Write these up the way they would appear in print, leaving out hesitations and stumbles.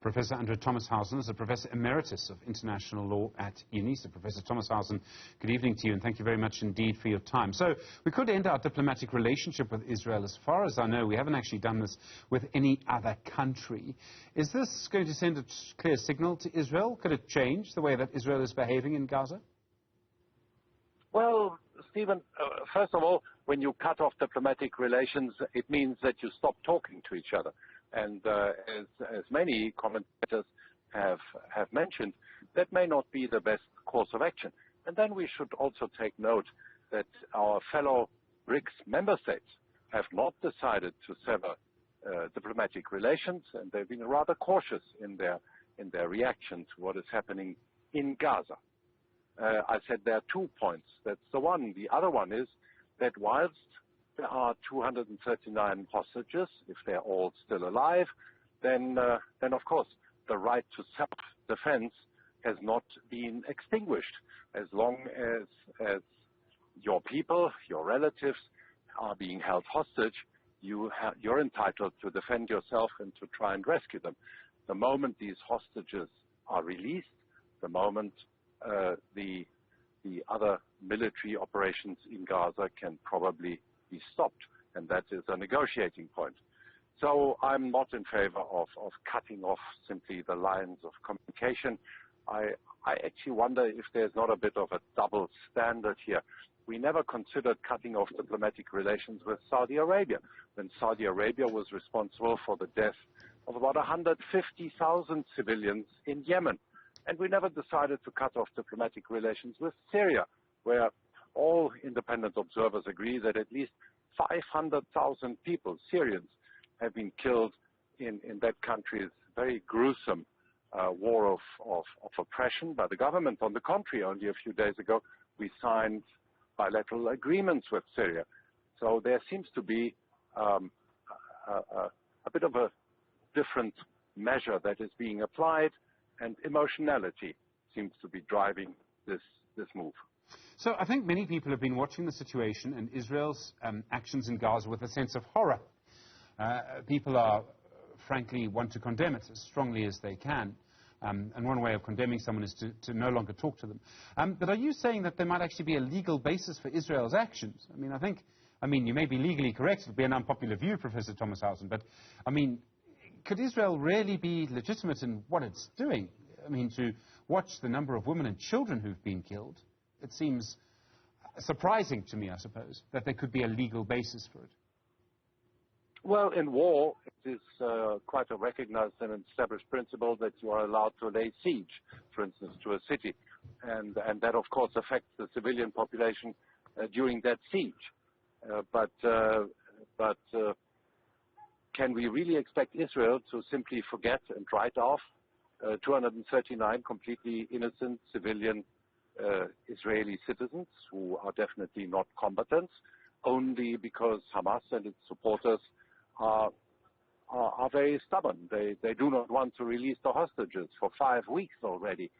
Professor Thomashausen is a Professor Emeritus of International Law at Unisa. Professor Thomashausen, good evening to you, and thank you very much indeed for your time. So, we could end our diplomatic relationship with Israel. As far as I know, we haven't actually done this with any other country. Is this going to send a clear signal to Israel? Could it change the way that Israel is behaving in Gaza? Well, Stephen, first of all, when you cut off diplomatic relations, it means that you stop talking to each other. And as many commentators have mentioned, that may not be the best course of action. And then we should also take note that our fellow BRICS member states have not decided to sever diplomatic relations, and they've been rather cautious in their reaction to what is happening in Gaza. I said there are 2 points. That's the one. The other one is that whilst there are 239 hostages, if they're all still alive, then of course the right to self-defense has not been extinguished. As long as your people, your relatives are being held hostage, you're entitled to defend yourself and to try and rescue them. The moment these hostages are released, the moment the other military operations in Gaza can probably be stopped, and that is a negotiating point. So I'm not in favor of cutting off simply the lines of communication. I actually wonder if there's not a bit of a double standard here. We never considered cutting off diplomatic relations with Saudi Arabia, when Saudi Arabia was responsible for the death of about 150,000 civilians in Yemen. And we never decided to cut off diplomatic relations with Syria, where all independent observers agree that at least 500,000 people, Syrians, have been killed in that country's very gruesome war of oppression by the government. On the contrary, only a few days ago, we signed bilateral agreements with Syria. So there seems to be a bit of a different measure that is being applied, and emotionality seems to be driving this move. So I think many people have been watching the situation and Israel's actions in Gaza with a sense of horror. People are, frankly, want to condemn it as strongly as they can. And one way of condemning someone is to no longer talk to them. But are you saying that there might actually be a legal basis for Israel's actions? I mean, you may be legally correct. It would be an unpopular view, Professor Thomashausen. But, could Israel really be legitimate in what it's doing? To watch the number of women and children who've been killed, it seems surprising to me, I suppose, that there could be a legal basis for it. Well, in war, it is quite a recognized and established principle that you are allowed to lay siege, for instance, to a city. And that, of course, affects the civilian population during that siege. But can we really expect Israel to simply forget and write off 239 completely innocent civilian Israeli citizens who are definitely not combatants, only because Hamas and its supporters are very stubborn. They do not want to release the hostages for 5 weeks already,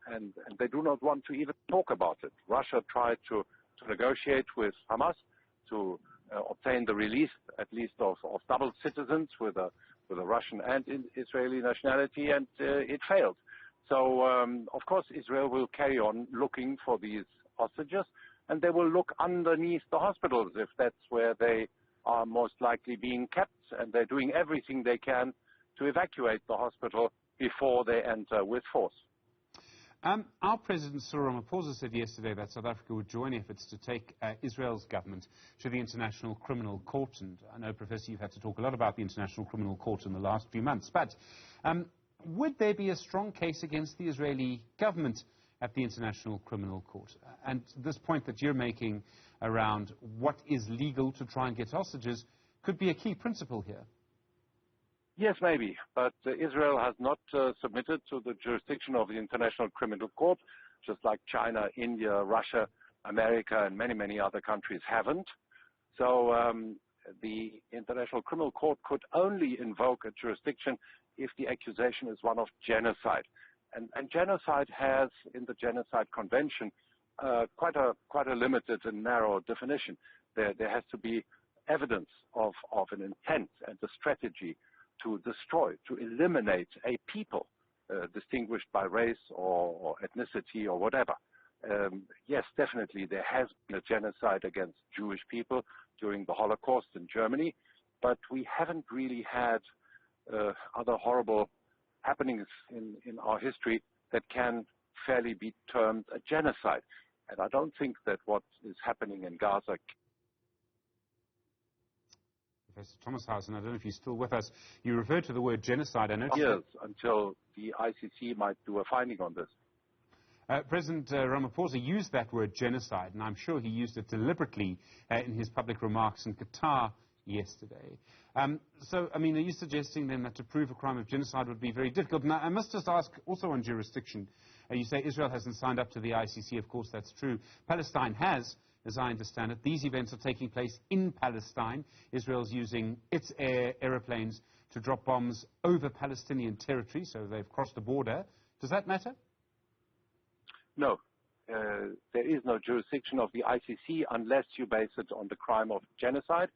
and they do not want to even talk about it. Russia tried to negotiate with Hamas to obtain the release, at least of double citizens with a Russian and Israeli nationality, and it failed. So, of course, Israel will carry on looking for these hostages, and they will look underneath the hospitals if that's where they are most likely being kept, and they're doing everything they can to evacuate the hospital before they enter with force. Our President Cyril Ramaphosa said yesterday that South Africa would join efforts to take Israel's government to the International Criminal Court. And I know, Professor, you've had to talk a lot about the International Criminal Court in the last few months. But would there be a strong case against the Israeli government at the International Criminal Court? And this point that you're making around what is legal to try and get hostages could be a key principle here. Yes, maybe, but Israel has not submitted to the jurisdiction of the International Criminal Court, just like China, India, Russia, America, and many, many other countries haven't. So the International Criminal Court could only invoke a jurisdiction if the accusation is one of genocide. And genocide has, in the Genocide Convention, quite a limited and narrow definition. There has to be evidence of an intent and a strategy to destroy, to eliminate a people distinguished by race or ethnicity or whatever. Yes, definitely there has been a genocide against Jewish people during the Holocaust in Germany, but we haven't really had other horrible happenings in our history that can fairly be termed a genocide. And I don't think that what is happening in Gaza... Professor Thomashausen, I don't know if you're still with us. You referred to the word genocide. I know years until the ICC might do a finding on this. President Ramaphosa used that word genocide, and I'm sure he used it deliberately in his public remarks in Qatar yesterday. So, I mean, are you suggesting then that to prove a crime of genocide would be very difficult? Now, I must just ask also on jurisdiction. You say Israel hasn't signed up to the ICC. Of course, that's true. Palestine has, as I understand it. These events are taking place in Palestine. Israel's using its aeroplanes to drop bombs over Palestinian territory, so they've crossed the border. Does that matter? No. There is no jurisdiction of the ICC unless you base it on the crime of genocide.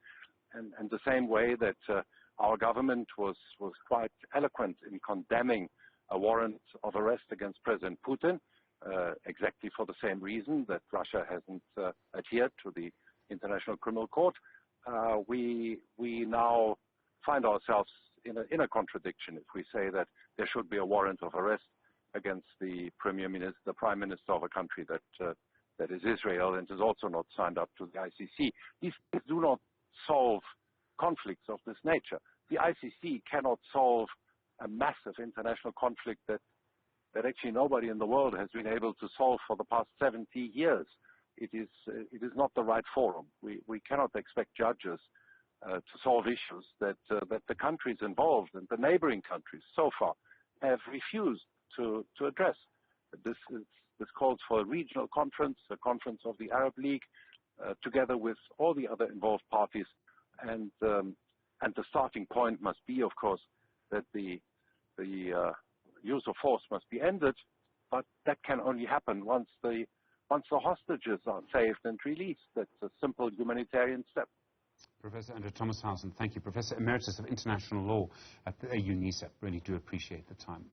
And the same way that our government was quite eloquent in condemning a warrant of arrest against President Putin, exactly for the same reason that Russia hasn't adhered to the International Criminal Court, we now find ourselves in a contradiction if we say that there should be a warrant of arrest against the Prime Minister of a country that is Israel and is also not signed up to the ICC. These things do not solve conflicts of this nature. The ICC cannot solve a massive international conflict that actually nobody in the world has been able to solve for the past 70 years. It is not the right forum. We cannot expect judges to solve issues that the countries involved and the neighboring countries so far have refused to address. This calls for a regional conference, a conference of the Arab League, together with all the other involved parties, and the starting point must be, of course, that the use of force must be ended, but that can only happen once the hostages are saved and released. That's a simple humanitarian step. Professor Andrew Thomashausen, thank you. Professor Emeritus of International Law at the Unisa. Really do appreciate the time.